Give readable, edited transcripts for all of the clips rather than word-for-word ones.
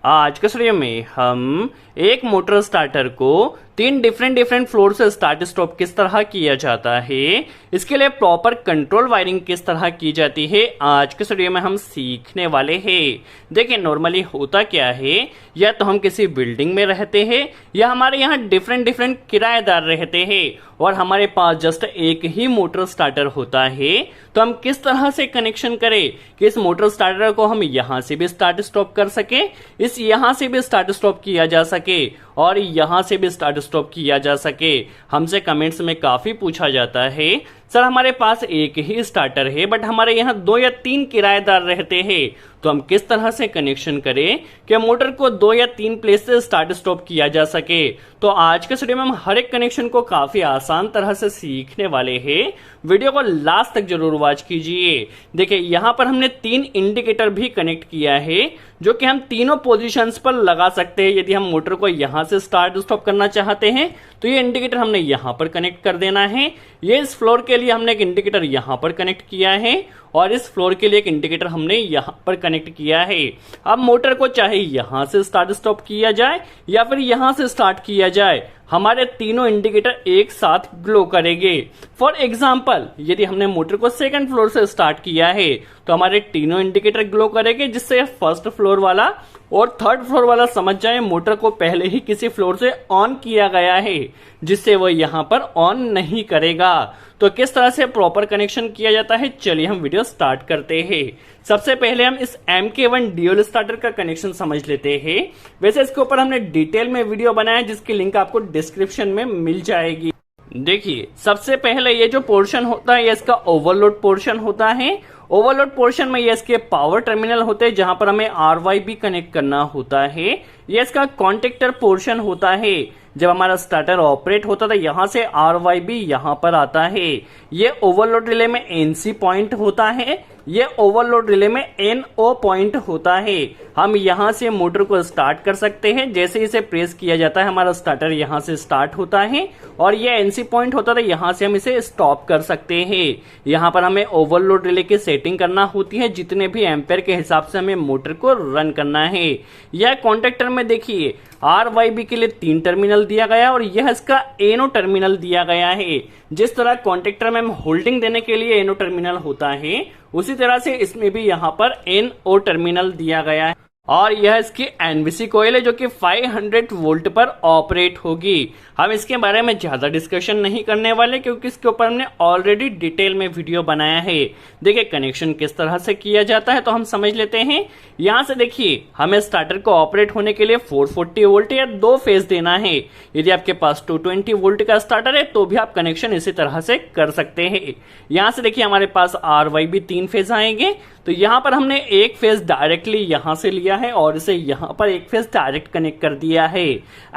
आज के वीडियो में हम एक मोटर स्टार्टर को तीन डिफरेंट फ्लोर से स्टार्ट स्टॉप किस तरह किया जाता है, इसके लिए प्रॉपर कंट्रोल वायरिंग किस तरह की जाती है, आज के वीडियो में हम सीखने वाले हैं। देखिए नॉर्मली होता क्या है, या तो हम किसी बिल्डिंग में रहते हैं या हमारे यहाँ डिफरेंट किराएदार रहते हैं और हमारे पास जस्ट एक ही मोटर स्टार्टर होता है। तो हम किस तरह से कनेक्शन करें कि इस मोटर स्टार्टर को हम यहाँ से भी स्टार्ट स्टॉप कर सके, इस यहाँ से भी स्टार्ट स्टॉप किया जा सके और यहाँ से भी स्टार्ट स्टॉप किया जा सके। हमसे कमेंट्स में काफी पूछा जाता है, सर हमारे पास एक ही स्टार्टर है बट हमारे यहाँ 2 या 3 किराएदार रहते हैं, तो हम किस तरह से कनेक्शन करें कि मोटर को 2 या 3 प्लेस से स्टार्ट स्टॉप किया जा सके। तो आज के वीडियो में हम हर एक कनेक्शन को काफी आसान तरह से सीखने वाले हैं। वीडियो को लास्ट तक जरूर वॉच कीजिए। देखिए यहाँ पर हमने 3 इंडिकेटर भी कनेक्ट किया है जो कि हम तीनों पोजीशंस पर लगा सकते हैं। यदि हम मोटर को यहाँ से स्टार्ट स्टॉप करना चाहते हैं तो ये इंडिकेटर हमने यहाँ पर कनेक्ट कर देना है। ये इस फ्लोर के लिए हमने एक इंडिकेटर यहाँ पर कनेक्ट किया है और इस फ्लोर के लिए एक इंडिकेटर हमने यहाँ पर कनेक्ट किया है। अब मोटर को चाहे यहाँ से स्टार्ट स्टॉप किया जाए या फिर यहाँ से स्टार्ट किया जाए, हमारे तीनों इंडिकेटर एक साथ ग्लो करेंगे। फॉर एग्जाम्पल यदि हमने मोटर को 2nd फ्लोर से स्टार्ट किया है तो हमारे तीनों इंडिकेटर ग्लो करेंगे, जिससे 1st फ्लोर वाला और 3rd फ्लोर वाला समझ जाए मोटर को पहले ही किसी फ्लोर से ऑन किया गया है, जिससे वो यहाँ पर ऑन नहीं करेगा। तो किस तरह से प्रॉपर कनेक्शन किया जाता है, चलिए हम वीडियो स्टार्ट करते हैं। सबसे पहले हम इस MK1 ड्यूल स्टार्टर का कनेक्शन समझ लेते हैं। वैसे इसके ऊपर हमने डिटेल में वीडियो बनाया जिसकी लिंक आपको डिस्क्रिप्शन में मिल जाएगी। देखिए सबसे पहले ये जो पोर्शन होता है ये इसका ओवरलोड पोर्शन होता है। ओवरलोड पोर्शन में ये इसके पावर टर्मिनल होते हैं जहां पर हमें RYB कनेक्ट करना होता है। ये इसका कॉन्टेक्टर पोर्शन होता है। जब हमारा स्टार्टर ऑपरेट होता था यहाँ से RYB यहाँ पर आता है। ये ओवरलोड रिले में NC पॉइंट होता है, ये ओवरलोड रिले में NO पॉइंट होता है। हम यहाँ से मोटर को स्टार्ट कर सकते हैं। जैसे इसे प्रेस किया जाता है हमारा स्टार्टर यहाँ से स्टार्ट होता है और ये NC पॉइंट होता था, यहाँ से हम इसे स्टॉप कर सकते हैं। यहाँ पर हमें ओवरलोड रिले की सेटिंग करना होती है, जितने भी एम्पेयर के हिसाब से हमें मोटर को रन करना है। यह कॉन्टेक्टर में देखिए RYB के लिए 3 टर्मिनल दिया गया और यह इसका NO टर्मिनल दिया गया है। जिस तरह कॉन्टेक्टर में हम होल्डिंग देने के लिए NO टर्मिनल होता है, उसी तरह से इसमें भी यहाँ पर NO टर्मिनल दिया गया है और यह इसकी NVC कॉइल है जो कि 500 वोल्ट पर ऑपरेट होगी। हम इसके बारे में ज्यादा डिस्कशन नहीं करने वाले क्योंकि इसके ऊपर हमने ऑलरेडी डिटेल में वीडियो बनाया है। देखिए कनेक्शन किस तरह से किया जाता है तो हम समझ लेते हैं। यहाँ से देखिए हमें स्टार्टर को ऑपरेट होने के लिए 440 वोल्ट या 2 फेज देना है। यदि आपके पास 220 वोल्ट का स्टार्टर है तो भी आप कनेक्शन इसी तरह से कर सकते हैं। यहाँ से देखिए हमारे पास RYB 3 फेज आएंगे, तो यहाँ पर हमने एक फेज डायरेक्टली यहाँ से लिया है और इसे यहाँ पर एक फेज डायरेक्ट कनेक्ट कर दिया है।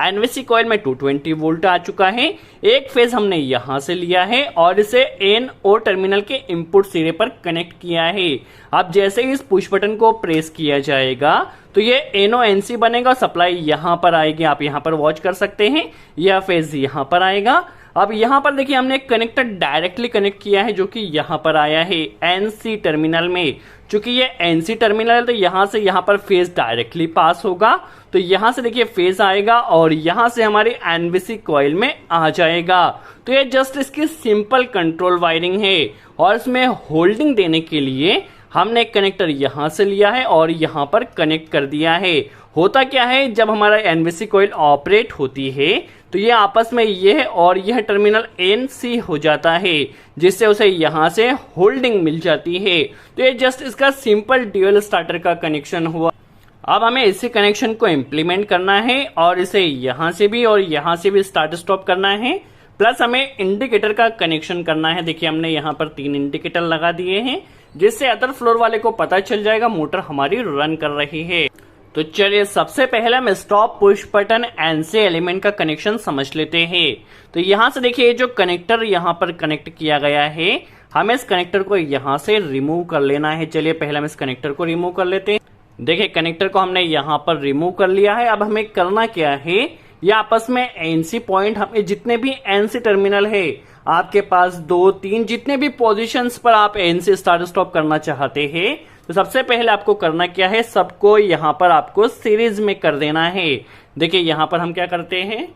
NVC कॉइल में 220 वोल्ट आ चुका है। एक फेज हमने यहाँ से लिया है और इसे NO टर्मिनल के इनपुट सिरे पर कनेक्ट किया है। अब जैसे ही इस पुश बटन को प्रेस किया जाएगा तो ये NONC बनेगा, सप्लाई यहाँ पर आएगी। आप यहाँ पर वॉच कर सकते हैं, यह फेज यहाँ पर आएगा। अब यहाँ पर देखिए हमने एक कनेक्टर डायरेक्टली कनेक्ट किया है जो कि यहाँ पर आया है NC टर्मिनल में। चूंकि ये NC टर्मिनल है तो यहाँ से यहाँ पर फेज डायरेक्टली पास होगा, तो यहाँ से देखिए फेज आएगा और यहाँ से हमारी NVC कॉइल में आ जाएगा। तो ये जस्ट इसकी सिंपल कंट्रोल वायरिंग है और इसमें होल्डिंग देने के लिए हमने एक कनेक्टर यहाँ से लिया है और यहाँ पर कनेक्ट कर दिया है। होता क्या है, जब हमारा NVC कॉइल ऑपरेट होती है तो ये आपस में यह और यह टर्मिनल NC हो जाता है, जिससे उसे यहाँ से होल्डिंग मिल जाती है। तो ये जस्ट इसका सिंपल ड्यूल स्टार्टर का कनेक्शन हुआ। अब हमें इसी कनेक्शन को इम्प्लीमेंट करना है और इसे यहाँ से भी और यहाँ से भी स्टार्ट स्टॉप करना है। प्लस हमें इंडिकेटर का कनेक्शन करना है। देखिए हमने यहाँ पर 3 इंडिकेटर लगा दिए हैं, जिससे अदर फ्लोर वाले को पता चल जाएगा मोटर हमारी रन कर रही है। तो चलिए सबसे पहले हम stop push button NC element का कनेक्शन समझ लेते हैं। तो यहाँ से देखिए जो कनेक्टर यहाँ पर कनेक्ट किया गया है, हमें इस कनेक्टर को यहाँ से रिमूव कर लेना है। चलिए पहले हम इस कनेक्टर को रिमूव कर लेते हैं। देखिए कनेक्टर को हमने यहाँ पर रिमूव कर लिया है। अब हमें करना क्या है, ये आपस में NC पॉइंट, हमें जितने भी NC टर्मिनल है आपके पास 2, 3 जितने भी पोजीशंस पर आप NC स्टार्ट स्टॉप करना चाहते हैं, तो सबसे पहले आपको करना क्या है, सबको यहाँ पर आपको सीरीज में कर देना है। देखिए यहाँ पर हम क्या करते हैं,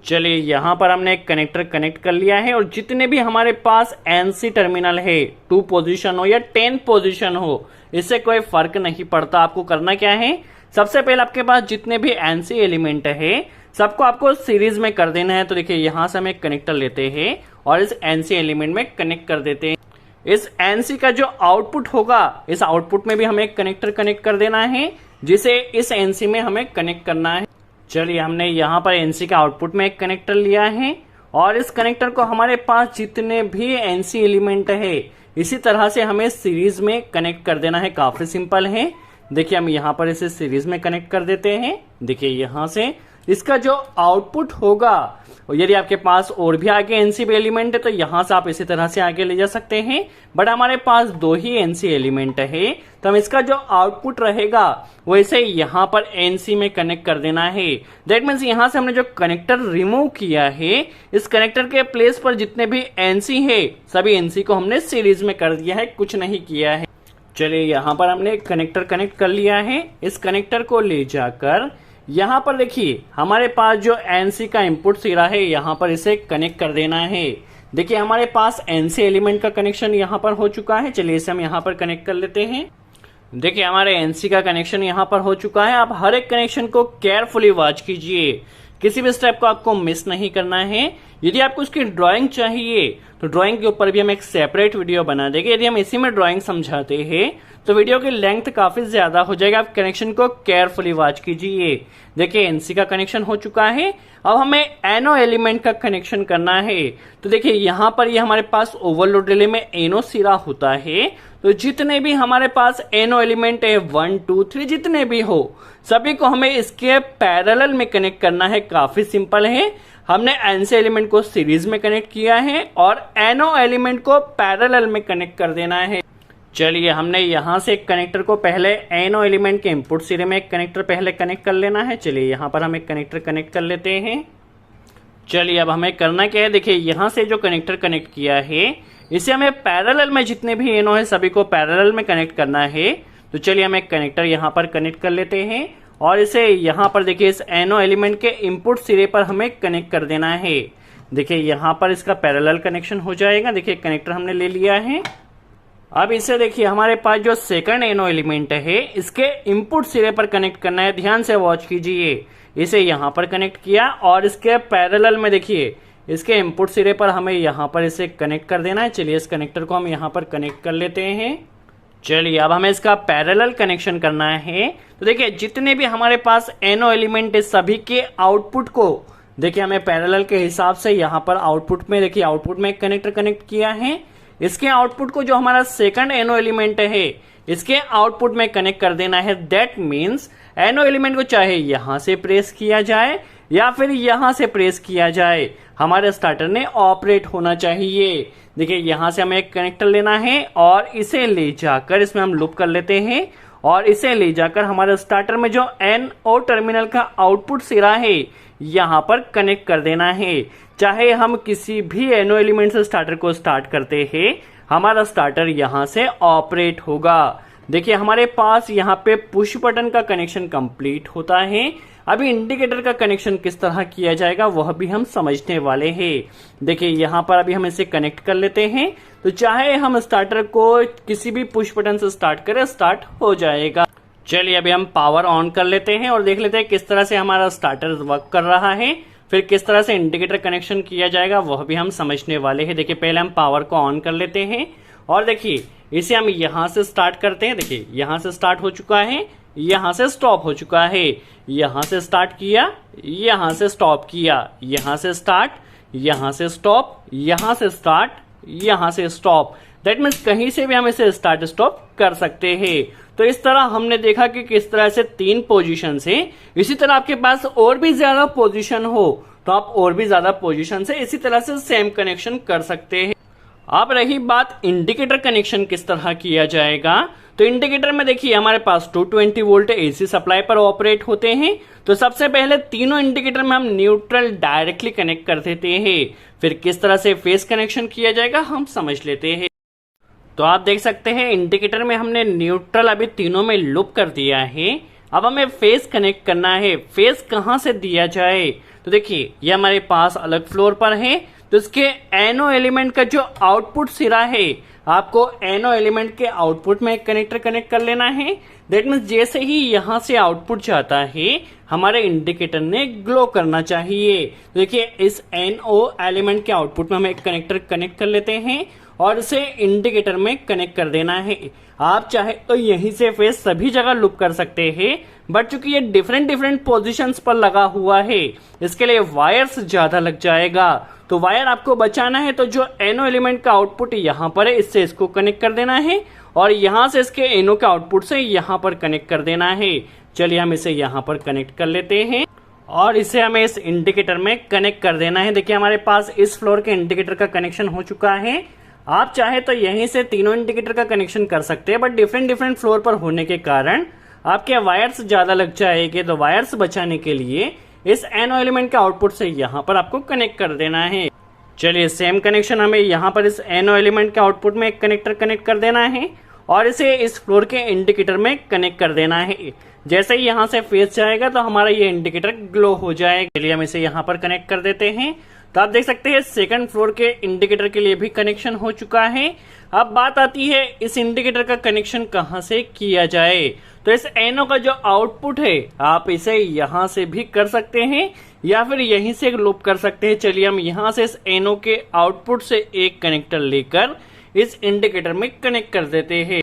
चलिए यहाँ पर हमने एक कनेक्टर कनेक्ट कर लिया है और जितने भी हमारे पास एनसी टर्मिनल है, 2 पोजीशन हो या 10 पोजीशन हो, इससे कोई फर्क नहीं पड़ता। आपको करना क्या है, सबसे पहले आपके पास जितने भी एनसी एलिमेंट है सबको आपको सीरीज में कर देना है। तो देखिए यहाँ से हम एक कनेक्टर लेते हैं और इस एनसी एलिमेंट में कनेक्ट कर देते हैं। इस एनसी का जो आउटपुट होगा, इस आउटपुट में भी हमें एक कनेक्टर कनेक्ट कर देना है, जिसे इस एनसी में हमें कनेक्ट करना है। चलिए हमने यहाँ पर एनसी का आउटपुट में एक कनेक्टर लिया है और इस कनेक्टर को हमारे पास जितने भी एनसी एलिमेंट है इसी तरह से हमें सीरीज में कनेक्ट कर देना है। काफी सिंपल है। देखिए हम यहाँ पर इसे सीरीज में कनेक्ट कर देते हैं। देखिए यहाँ से इसका जो आउटपुट होगा, यदि आपके पास और भी आगे एनसी एलिमेंट है तो यहाँ से आप इसी तरह से आगे ले जा सकते हैं, बट हमारे पास 2 ही एनसी एलिमेंट है तो हम इसका जो आउटपुट रहेगा वो इसे यहाँ पर एनसी में कनेक्ट कर देना है। दैट मीन्स यहाँ से हमने जो कनेक्टर रिमूव किया है, इस कनेक्टर के प्लेस पर जितने भी एनसी है सभी एनसी को हमने सीरीज में कर दिया है, कुछ नहीं किया है। चलिए यहाँ पर हमने एक कनेक्टर कनेक्ट कर लिया है। इस कनेक्टर को ले जाकर यहाँ पर देखिए हमारे पास जो एनसी का इनपुट सिरा है यहाँ पर इसे कनेक्ट कर देना है। देखिए हमारे पास एनसी एलिमेंट का कनेक्शन यहाँ पर हो चुका है। चलिए इसे हम यहाँ पर कनेक्ट कर लेते हैं। देखिए हमारे एनसी का कनेक्शन यहाँ पर हो चुका है। आप हर एक कनेक्शन को केयरफुली वॉच कीजिए, किसी भी स्टेप को आपको मिस नहीं करना है। यदि आपको उसकी ड्राइंग चाहिए तो ड्राइंग के ऊपर भी हम एक सेपरेट वीडियो बना देंगे। यदि हम इसी में ड्राइंग समझाते हैं तो वीडियो की लेंथ काफी ज्यादा हो जाएगा। आप कनेक्शन को केयरफुली वॉच कीजिए। देखिए एनसी का कनेक्शन हो चुका है। अब हमें एनो एलिमेंट का कनेक्शन करना है। तो देखिए यहाँ पर ये हमारे पास ओवरलोड रिले में एनो सिरा होता है, तो जितने भी हमारे पास एनो एलिमेंट है 1 2 3 जितने भी हो सभी को हमें इसके पैरेलल में कनेक्ट करना है। काफी सिंपल है। हमने एनसी एलिमेंट को सीरीज में कनेक्ट किया है और एनो एलिमेंट को पैरेलल में कनेक्ट कर देना है। चलिए हमने यहाँ से एक कनेक्टर को पहले एनो एलिमेंट के इनपुट सिरे में एक कनेक्टर पहले कनेक्ट कर लेना है। चलिए यहाँ पर हम एक कनेक्टर कनेक्ट कर लेते हैं। चलिए अब हमें करना क्या है, देखिए यहाँ से जो कनेक्टर कनेक्ट किया है इसे हमें पैरेलल में जितने भी एनो है सभी को पैरेलल में कनेक्ट करना है। तो चलिए हम एक कनेक्टर यहाँ पर कनेक्ट कर लेते हैं और इसे यहाँ पर देखिए इस एनो एलिमेंट के इनपुट सिरे पर हमें कनेक्ट कर देना है। देखिए यहाँ पर इसका पैरेलल कनेक्शन हो जाएगा। देखिए कनेक्टर हमने ले लिया है। अब इसे देखिए हमारे पास जो सेकंड एनो एलिमेंट है इसके इनपुट सिरे पर कनेक्ट करना है। ध्यान से वॉच कीजिए। इसे यहाँ पर कनेक्ट किया और इसके पैरेलल में देखिए इसके इनपुट सिरे पर हमें यहाँ पर इसे कनेक्ट कर देना है। चलिए इस कनेक्टर को हम यहाँ पर कनेक्ट कर लेते हैं। चलिए अब हमें इसका पैरेलल कनेक्शन करना है। तो देखिए जितने भी हमारे पास एनो एलिमेंट है सभी के आउटपुट को देखिए हमें पैरेलल के हिसाब से यहाँ पर आउटपुट में देखिए आउटपुट में एक कनेक्टर कनेक्ट किया है। इसके आउटपुट को जो हमारा सेकंड एनो एलिमेंट है इसके आउटपुट में कनेक्ट कर देना है। दैट मीन्स एनो एलिमेंट को चाहे यहां से प्रेस किया जाए या फिर यहां से प्रेस किया जाए, हमारे स्टार्टर ने ऑपरेट होना चाहिए। देखिए यहां से हमें एक कनेक्टर लेना है और इसे ले जाकर इसमें हम लूप कर लेते हैं और इसे ले जाकर हमारे स्टार्टर में जो NO टर्मिनल का आउटपुट सिरा है यहाँ पर कनेक्ट कर देना है। चाहे हम किसी भी एनो एलिमेंट से स्टार्टर को स्टार्ट करते हैं, हमारा स्टार्टर यहाँ से ऑपरेट होगा। देखिए हमारे पास यहाँ पे पुश बटन का कनेक्शन कंप्लीट होता है। अभी इंडिकेटर का कनेक्शन किस तरह किया जाएगा वह भी हम समझने वाले हैं। देखिए यहाँ पर अभी हम इसे कनेक्ट कर लेते हैं। तो चाहे हम स्टार्टर को किसी भी पुश बटन से स्टार्ट करें, स्टार्ट हो जाएगा। चलिए अभी हम पावर ऑन कर लेते हैं और देख लेते हैं किस तरह से हमारा स्टार्टर वर्क कर रहा है। फिर किस तरह से इंडिकेटर कनेक्शन किया जाएगा वह भी हम समझने वाले हैं। देखिए पहले हम पावर को ऑन कर लेते हैं और देखिए इसे हम यहाँ से स्टार्ट करते हैं। देखिए यहाँ से स्टार्ट हो चुका है, यहाँ से स्टॉप हो चुका है। यहाँ से स्टार्ट किया, यहाँ से स्टॉप किया, यहाँ से स्टार्ट, यहाँ से स्टॉप, यहाँ से स्टार्ट, यहाँ से स्टॉप। दैट मीन्स कहीं से भी हम इसे स्टार्ट स्टॉप कर सकते हैं। तो इस तरह हमने देखा कि किस तरह से 3 पोजीशन से, इसी तरह आपके पास और भी ज्यादा पोजीशन हो तो आप और भी ज्यादा पोजीशन से इसी तरह से सेम कनेक्शन कर सकते हैं। अब रही बात इंडिकेटर कनेक्शन किस तरह किया जाएगा, तो इंडिकेटर में देखिए हमारे पास 220 वोल्ट एसी सप्लाई पर ऑपरेट होते हैं। तो सबसे पहले तीनों इंडिकेटर में हम न्यूट्रल डायरेक्टली कनेक्ट कर देते हैं। फिर किस तरह से फेस कनेक्शन किया जाएगा हम समझ लेते हैं। तो आप देख सकते हैं इंडिकेटर में हमने न्यूट्रल अभी तीनों में लूप कर दिया है। अब हमें फेस कनेक्ट करना है। फेस कहां से दिया जाए, तो देखिए ये हमारे पास अलग फ्लोर पर है, तो इसके एनो एलिमेंट का जो आउटपुट सिरा है आपको एनो एलिमेंट के आउटपुट में कनेक्टर कनेक्ट कर लेना है। दैट मीन्स जैसे ही यहां से आउटपुट जाता है हमारे इंडिकेटर ने ग्लो करना चाहिए। तो देखिए इस एनओ एलिमेंट के आउटपुट में हम एक कनेक्टर कनेक्ट कर लेते हैं और इसे इंडिकेटर में कनेक्ट कर देना है। आप चाहे तो यहीं से फेस सभी जगह लूप कर सकते हैं, बट चूंकि ये डिफरेंट डिफरेंट पोजीशंस पर लगा हुआ है इसके लिए वायर्स ज्यादा लग जाएगा। तो वायर आपको बचाना है, तो जो एनो एलिमेंट का आउटपुट यहाँ पर है इससे इसको कनेक्ट कर देना है और यहाँ से इसके एनो के आउटपुट से यहाँ पर कनेक्ट कर देना है। चलिए हम इसे यहाँ पर कनेक्ट कर लेते हैं और इसे हमें इस इंडिकेटर में कनेक्ट कर देना है। देखिए हमारे पास इस फ्लोर के इंडिकेटर का कनेक्शन हो चुका है। आप चाहे तो यहीं से तीनों इंडिकेटर का कनेक्शन कर सकते हैं, बट डिफरेंट डिफरेंट फ्लोर पर होने के कारण आपके वायर्स ज्यादा लग जाएंगे। तो वायर्स बचाने के लिए इस एनो एलिमेंट के आउटपुट से यहाँ पर आपको कनेक्ट कर देना है। चलिए सेम कनेक्शन हमें यहाँ पर इस एनो एलिमेंट के आउटपुट में एक कनेक्टर कनेक्ट कर देना है और इसे इस फ्लोर के इंडिकेटर में कनेक्ट कर देना है। जैसे ही यहाँ से फेस जाएगा तो हमारा ये इंडिकेटर ग्लो हो जाएगा। चलिए हम इसे यहाँ पर कनेक्ट कर देते हैं। तो आप देख सकते हैं सेकंड फ्लोर के इंडिकेटर के लिए भी कनेक्शन हो चुका है। अब बात आती है इस इंडिकेटर का कनेक्शन कहां से किया जाए। तो इस एनो का जो आउटपुट है आप इसे यहां से भी कर सकते हैं या फिर यहीं से लूप कर सकते हैं। चलिए हम यहां से इस एनो के आउटपुट से एक कनेक्टर लेकर इस इंडिकेटर में कनेक्ट कर देते हैं।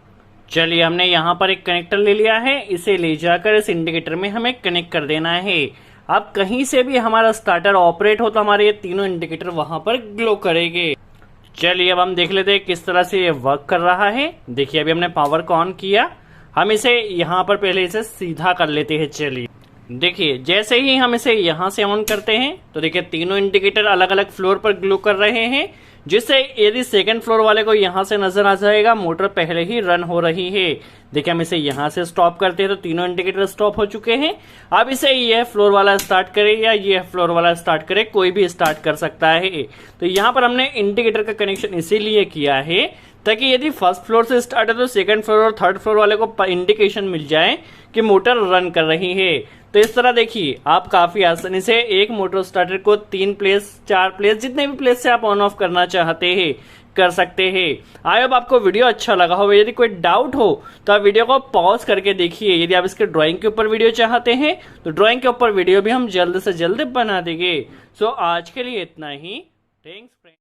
चलिए हमने यहाँ पर एक कनेक्टर ले लिया है, इसे ले जाकर इस इंडिकेटर में हमें कनेक्ट कर देना है। अब कहीं से भी हमारा स्टार्टर ऑपरेट हो तो हमारे ये तीनों इंडिकेटर वहां पर ग्लो करेंगे। चलिए अब हम देख लेते हैं किस तरह से ये वर्क कर रहा है। देखिए अभी हमने पावर को ऑन किया, हम इसे यहाँ पर पहले इसे सीधा कर लेते हैं। चलिए देखिए जैसे ही हम इसे यहाँ से ऑन करते हैं तो देखिए तीनों इंडिकेटर अलग अलग फ्लोर पर ग्लो कर रहे हैं, जिससे यदि सेकंड फ्लोर वाले को यहाँ से नजर आ जाएगा मोटर पहले ही रन हो रही है। देखिए हम इसे यहाँ से स्टॉप करते हैं तो तीनों इंडिकेटर स्टॉप हो चुके हैं। अब इसे यह फ्लोर वाला स्टार्ट करे या यह फ्लोर वाला स्टार्ट करे, कोई भी स्टार्ट कर सकता है। तो यहाँ पर हमने इंडिकेटर का कनेक्शन इसीलिए किया है ताकि यदि फर्स्ट फ्लोर से स्टार्ट है तो सेकंड फ्लोर और थर्ड फ्लोर वाले को इंडिकेशन मिल जाए कि मोटर रन कर रही है। तो इस तरह देखिए आप काफी आसानी से एक मोटर स्टार्टर को 3 प्लेस 4 प्लेस जितने भी प्लेस से आप ऑन ऑफ करना चाहते हैं कर सकते हैं। आई होप आपको वीडियो अच्छा लगा हो। यदि कोई डाउट हो तो आप वीडियो को पॉज करके देखिए। यदि आप इसके ड्राइंग के ऊपर वीडियो चाहते हैं तो ड्राइंग के ऊपर वीडियो भी हम जल्द से जल्द बना देंगे। सो आज के लिए इतना ही। Thanks friends.